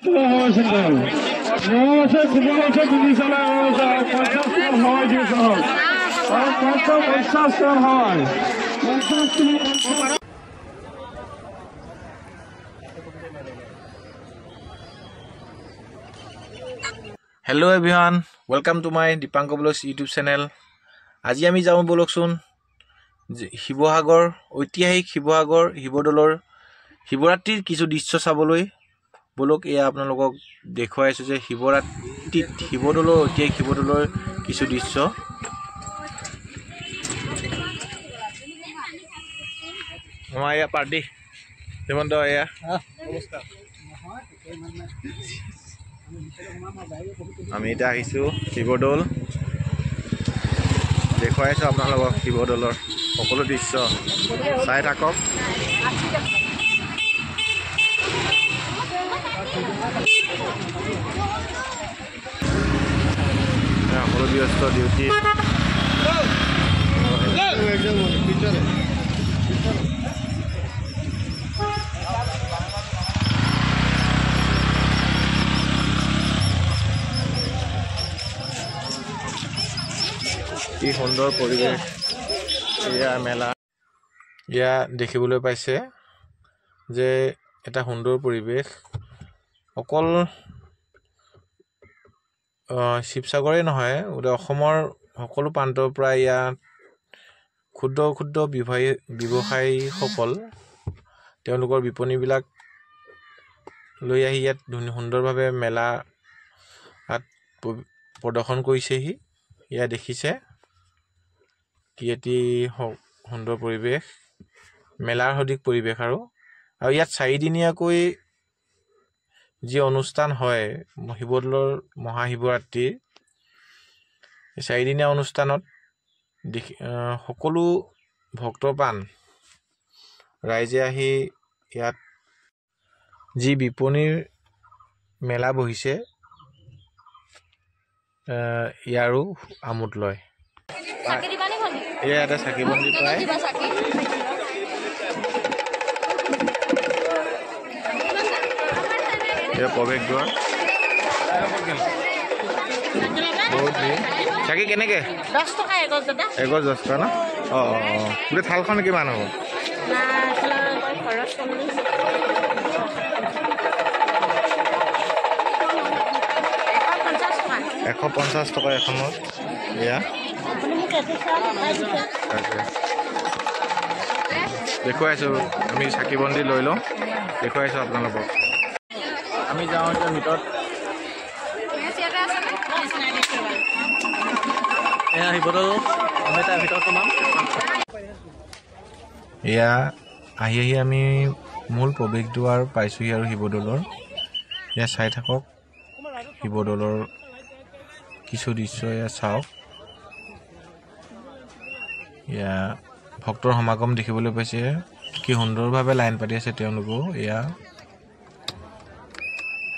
Hello everyone, welcome to my Dipanko Vlogs YouTube channel. আজি আমি যাওঁ বলকচোন শিৱসাগৰ ঐতিহাসিক শিৱসাগৰ শিৱদৌলৰ শিৱৰাত্ৰিৰ কিছু দৃশ্য চাবলৈ বলক এয়া আপোনালোকক দেখুৱাইছো যে শিৱৰাত্ৰিত শিৱদৌলৰ ঐতিহাসিক শিৱদৌলৰ কিছু দৃশ্য আমাৰ এয়া পাৰ্টি হেমন্ত এয়া নমস্কাৰ আমি এটা আহিছো শিৱদৌল দেখুৱাইছো আপোনালোকক শিৱদৌলৰ সকলো দৃশ্য চাই থাকক সকলো ব্যস্ত ডিউটি কি সুন্দৰ পৰিৱেশ এয়া মেলা ইয়া দেখিবলৈ পাইছে যে এটা সুন্দৰ পৰিৱেশ অকল শিৱসাগৰে নহয় অসমৰ সকলো প্ৰান্তৰ পৰা ইয়া ক্ষুদ্ৰ ক্ষুদ্ৰ ব্যৱসায়ীসকল তেওঁলোকৰ বিপণীবিলাক লৈ আহি ইয়াত সুন্দৰভাৱে মেলা প্ৰদৰ্শন কৰিছেহি ইয়া দেখিছে কি এটি সুন্দৰ পৰিৱেশ মেলাৰ সদৃশ পৰিৱেশ আৰু ইয়াত 4 দিনীয়াকৈ যি অনুষ্ঠান হয় শিৱদৌলৰ মহাশিৱৰাত্ৰিৰ 4 দিনীয়া অনুষ্ঠানত সকলো ভক্তপ্ৰাণ ৰাইজে আহি ইয়াত যি বিপণীৰ মেলা বহিছে ইয়াৰো আমোদ লয় এটা চাকি বন্তি পায় প্ৰৱেশ দ্বাৰ বহুত চাকি কেনেকে 10 টকা এগছ দাদা এগছ 10 টকা না গোটেই থালখন কিমান হ'ব 150 টকা এখনত এয়া দেখুৱাইছোঁ আমি চাকি বন্তি লৈ লওঁ দেখুৱাইছোঁ আপোনালোকক আমি যাওঁ এতিয়া ভিতৰত এয়া শিৱদৌল আমি তাৰ ভিতৰত সোমাম এয়া আহি আমি মূল প্ৰৱেশ দ্বাৰ পাইছোঁহি আৰু শিৱদৌলৰ এয়া চাই থাকক শিৱদৌলৰ কিছু দৃশ্য এয়া চাওক এয়া ভক্তৰ সমাগম দেখিবলৈ পাইছে কি সুন্দৰভাৱে লাইন পাতি আছে তেওঁলোকো এয়া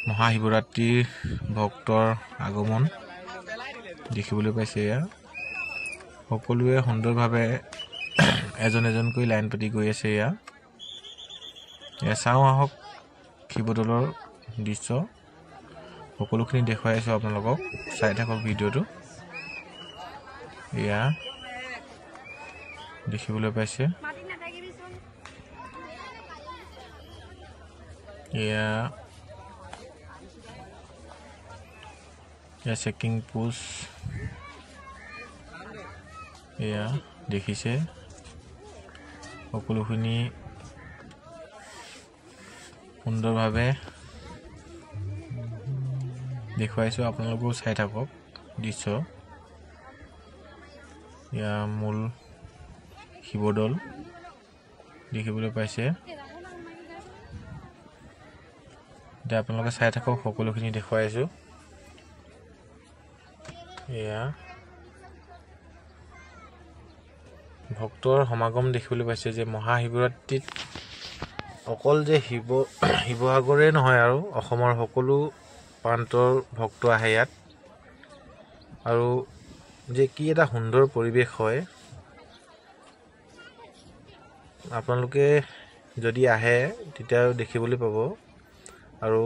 মহাশিৱৰাত্ৰিৰ ভক্তৰ আগমন দেখিবলৈ পাইছে এয়া সকলোৱে সুন্দৰভাৱে এজন এজনকৈ লাইন পাতি গৈ আছে এয়া চাওঁ আহক শিৱদৌলৰ দৃশ্য সকলোখিনি দেখুৱাই আছোঁ আপোনালোকক চাই থাকক ভিডিঅ'টো এয়া দেখিবলৈ পাইছে এয়া চেকিং পোষ্ট এয়া দেখিছে সকলোখিনি সুন্দৰভাৱে দেখুৱাইছোঁ আপোনালোকেও চাই থাকক দৃশ্য এয়া মূল শিৱদৌল দেখিবলৈ পাইছে এতিয়া আপোনালোকে চাই থাকক সকলোখিনি দেখুৱাইছোঁ এয়া ভক্তৰ সমাগম দেখিবলৈ পাইছে যে মহাশিৱৰাত্ৰিত অকল যে শিৱসাগৰে নহয় আৰু অসমৰ সকলো প্ৰান্তৰ ভক্ত আহে ইয়াত আৰু যে কি এটা সুন্দৰ পৰিৱেশ হয় আপোনালোকে যদি আহে তেতিয়া দেখিবলৈ পাব আৰু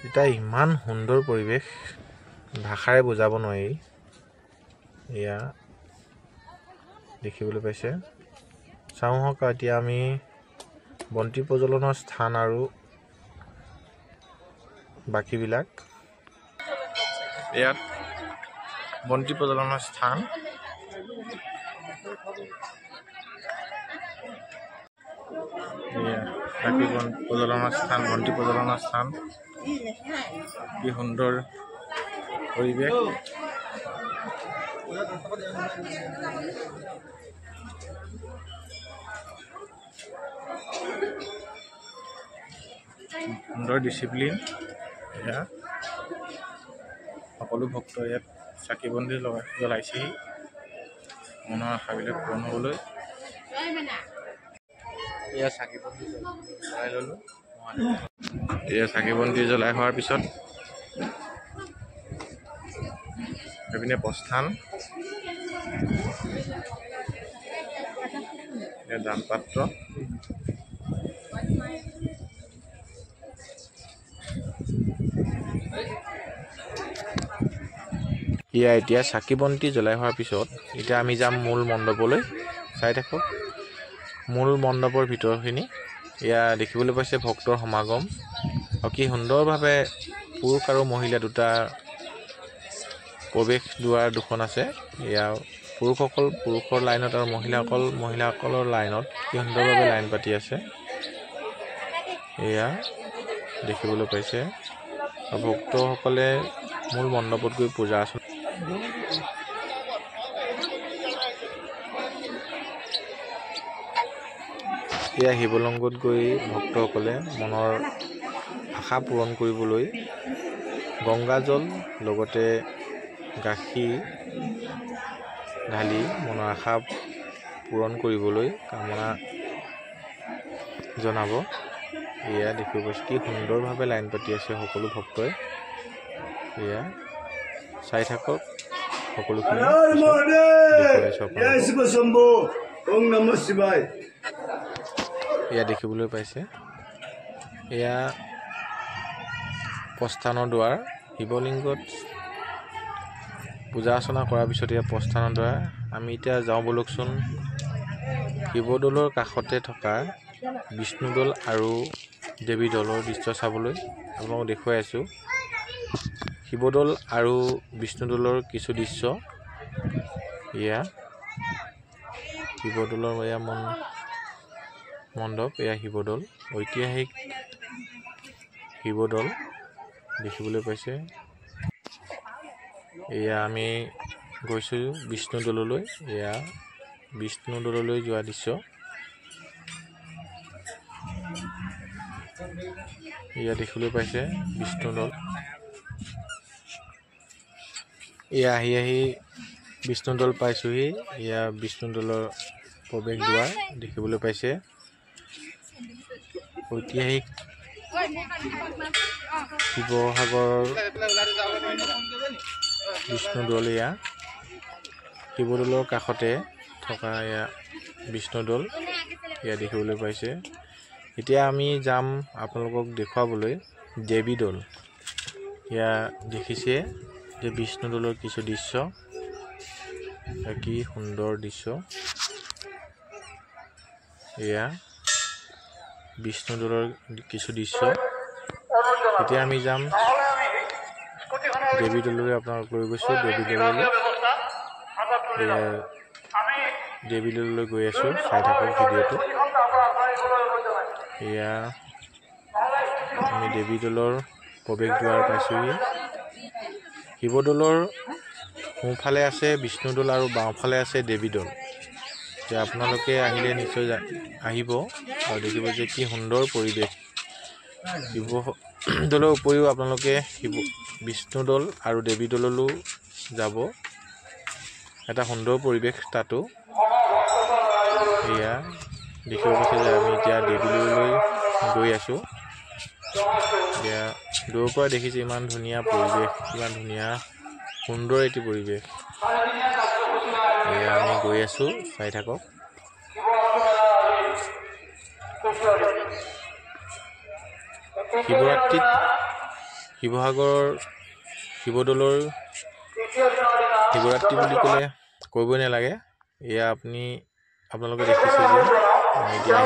এটা ইমান সুন্দৰ পৰিৱেশ ভাষাৰে বুজাব নোৱাৰি। এয়া দেখিবলৈ পাইছে। চাওঁ হওক এতিয়া আমি বন্তি প্ৰজ্বলনৰ স্থান আৰু বাকীবিলাক। ইয়াত বন্তি প্ৰজ্বলনৰ স্থান। প্ৰজ্বলনৰ স্থান, বন্তি প্ৰজ্বলনৰ স্থান। কি সুন্দৰ পৰিৱেশ। সুন্দৰ ডিচিপ্লিন। এয়া সকলো ভক্ত ইয়াত চাকি বন্তি জ্বলাইছেহি মনৰ আশাবিলাক পূৰণ হ'বলৈ। এয়া চাকি বন্তি জ্বলাই ল'লো। এয়া চাকি বন্তি জ্বলাই হোৱাৰ পিছত এইপিনে প্ৰস্থান। এয়া দান পাত্ৰ। এয়া এতিয়া চাকি বন্তি জ্বলাই হোৱাৰ পিছত এতিয়া আমি যাম মূল মণ্ডপলৈ। চাই থাকক মূল মণ্ডপৰ ভিতৰখিনি। এয়া দেখিবলৈ পাইছে ভক্তৰ সমাগম আৰু কি সুন্দৰভাৱে পুৰুষ আৰু মহিলা দুটা প্ৰৱেশ দুৱাৰ দুখন আছে। এয়া পুৰুষসকল পুৰুষৰ লাইনত আৰু মহিলাসকলৰ লাইনত কি সুন্দৰভাৱে লাইন পাতি আছে। এয়া দেখিবলৈ পাইছে আৰু ভক্তসকলে মূল মণ্ডপত গৈ পূজা আছে। এয়া শিৱলিংগত গৈ ভক্তসকলে মনৰ আশা পূৰণ কৰিবলৈ গংগাজল লগতে গাখীৰ ঢালি মনৰ আশা পূৰণ কৰিবলৈ কামনা জনাব। এয়া দেখিব পাইছে কি সুন্দৰভাৱে লাইন পাতি আছে সকলো ভক্তই। এয়া চাই থাকক সকলোখিনি। এয়া দেখিবলৈ পাইছে এয়া প্ৰস্থানৰ দ্বাৰ। শিৱলিংগত পূজা অৰ্চনা কৰাৰ পিছত এয়া প্ৰস্থানৰ দ্বাৰ। আমি এতিয়া যাওঁ বলকচোন শিৱদৌলৰ কাষতে থকা বিষ্ণুদৌল আৰু দেৱী দৌলৰ দৃশ্য চাবলৈ আপোনালোকক দেখুৱাই আছোঁ। শিৱদৌল আৰু বিষ্ণুদৌলৰ কিছু দৃশ্য। এয়া শিৱদৌলৰ এয়া মণ্ডপ। এয়া শিৱদৌল, ঐতিহাসিক শিৱদৌল দেখিবলৈ পাইছে। এয়া আমি গৈছোঁ বিষ্ণুদৌললৈ। এয়া বিষ্ণুদৌললৈ যোৱা দৃশ্য। এয়া দেখিবলৈ পাইছে বিষ্ণুদৌল। এয়া আহি বিষ্ণুদৌল পাইছোঁহি। এয়া বিষ্ণুদৌলৰ প্ৰৱেশ দুৱাৰ দেখিবলৈ পাইছে। ঐতিহাসিক শিৱসাগৰৰ বিষ্ণুদৌল। এয়া শিৱদৌলৰ কাষতে থকা এয়া বিষ্ণুদৌল এয়া দেখিবলৈ পাইছে। এতিয়া আমি যাম আপোনালোকক দেখুৱাবলৈ দেৱীদৌল। এয়া দেখিছে যে বিষ্ণুদৌলৰ কিছু দৃশ্য। কি সুন্দৰ দৃশ্য। এয়া বিষ্ণুদৌলৰ কিছু দৃশ্য। এতিয়া আমি যাম দেৱীদৌললৈ। আপোনালোক লৈ গৈছোঁ দেৱীদৌললৈ। এয়া দেৱীদৌললৈ গৈ আছোঁ। চাই থাকক ভিডিঅ'টো। এয়া আমি দেৱীদৌলৰ প্ৰৱেশ দুৱাৰ পাইছোঁহি। শিৱদৌলৰ সোঁফালে আছে বিষ্ণুদৌল আৰু বাওঁফালে আছে দেৱীদৌল। এতিয়া আপোনালোকে আহিলে নিশ্চয় আহিব আৰু দেখিব যে কি সুন্দৰ পৰিৱেশ। শিৱদৌলৰ উপৰিও আপোনালোকে বিষ্ণুদৌল আৰু দেৱীদৌললৈও যাব। এটা সুন্দৰ পৰিৱেশ তাতো। এয়া দেখিব পাইছে যে আমি এতিয়া দেৱীদৌললৈ গৈ আছোঁ। এতিয়া দূৰৰ পৰা দেখিছে ইমান ধুনীয়া পৰিৱেশ, ইমান ধুনীয়া সুন্দৰ এটি পৰিৱেশ। এয়া আমি গৈ আছোঁ। চাই থাকক। শিৱৰাত্ৰিত শিৱসাগৰৰ শিৱদৌলৰ শিৱৰাত্ৰি বুলি ক'লে কৰিবই নালাগে। এয়া আপোনালোকে দেখিছে যে এতিয়া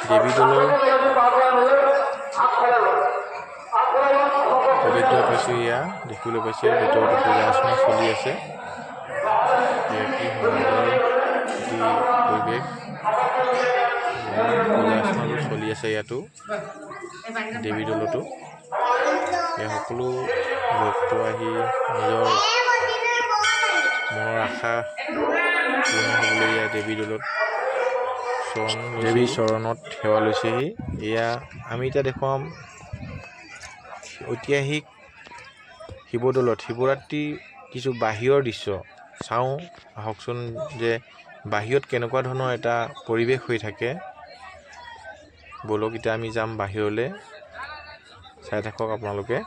দেৱী দৌলৰ প্ৰৱেশদ্বাৰ পাইছোঁ। এয়া দেখিবলৈ পাইছে ভিতৰতে পূজা অৰ্চনা চলি আছে। কি সুন্দৰ পৰিৱেশ, পূজা অৰ্চনাটো চলি আছে ইয়াতো দেৱী দৌলতো। এই সকলো ভক্ত আহি নিজৰ মনৰ আশা পূৰ্ণ হ'বলৈ এয়া দেৱী দৌলত দেৱীৰ চৰণত সেৱা লৈছেহি। এয়া আমি এতিয়া দেখুৱাম ঐতিহাসিক শিৱদৌলত শিৱৰাত্ৰিৰ কিছু বাহিৰৰ দৃশ্য চাওঁ আহকচোন, যে বাহিৰত কেনেকুৱা ধৰণৰ এটা পৰিৱেশ হৈ থাকে। বলক এতিয়া আমি যাম বাহিৰলৈ, চাই থাকক আপোনালোকে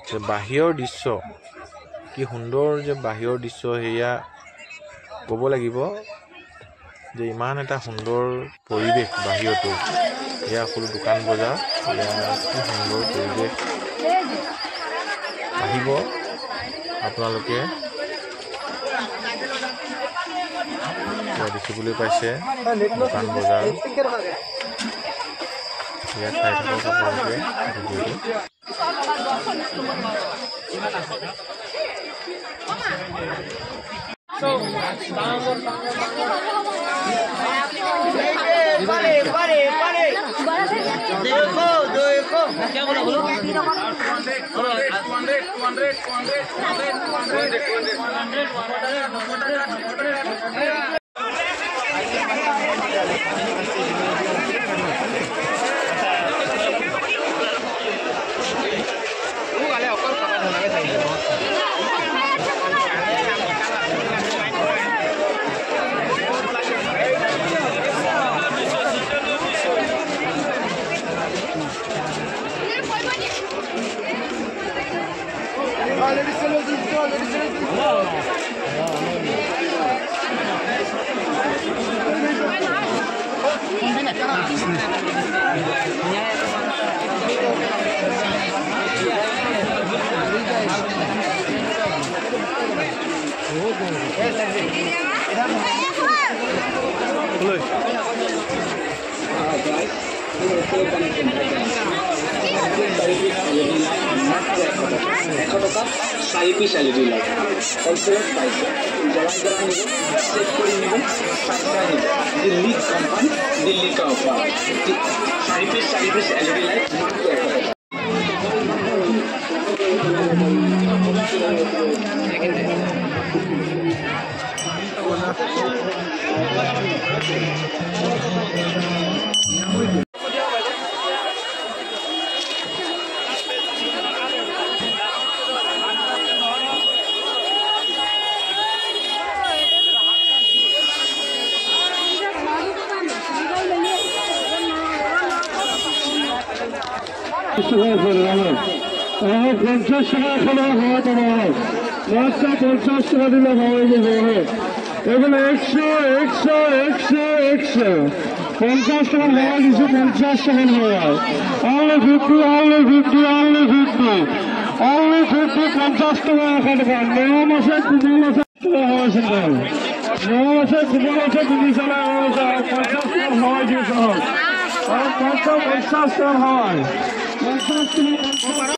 যে বাহিৰৰ দৃশ্য কি সুন্দৰ, যে বাহিৰৰ দৃশ্য সেয়া ক'ব লাগিব যে ইমান এটা সুন্দৰ পৰিৱেশ বাহিৰতো। এয়া সকলো দোকান বজাৰ, কি সুন্দৰ পৰিৱেশ। আহিব আপোনালোকে, দেখিবলৈ পাইছে দোকান বজাৰ। ইয়াত চাই থাকক আপোনালোকে ভিডিঅ'টো। চাৰি পিচ LED লাইট হলচেলত পাইছে। জলা নিব, চেক কৰি নিব, চাই নিব। দিল্লী কোম্পানী, দিল্লী কা অফাৰ। চাৰি পিচ LED লাইট মাত্ৰ 100 টকা। আমার 50 টাকা খাওয়া খাওয়াতে হবে, মাত্র 50 টাকা দিলে খাওয়াইতে হবে। এগুলো 100 100 100 100 50 টাকা খাওয়া দিচ্ছে, 50 টাকা খাওয়া। only 50 only 50 only 50 only 50 50 টাকা খাওয়াতে পারেন। 9 মাসে কুপন আছে টাকা হয়েছে, 9 মাসে কুপন আছে, 2 সালে 50 টাকা খাওয়াই দিয়েছে। আর 50 টাকা হয় 50 টাকা।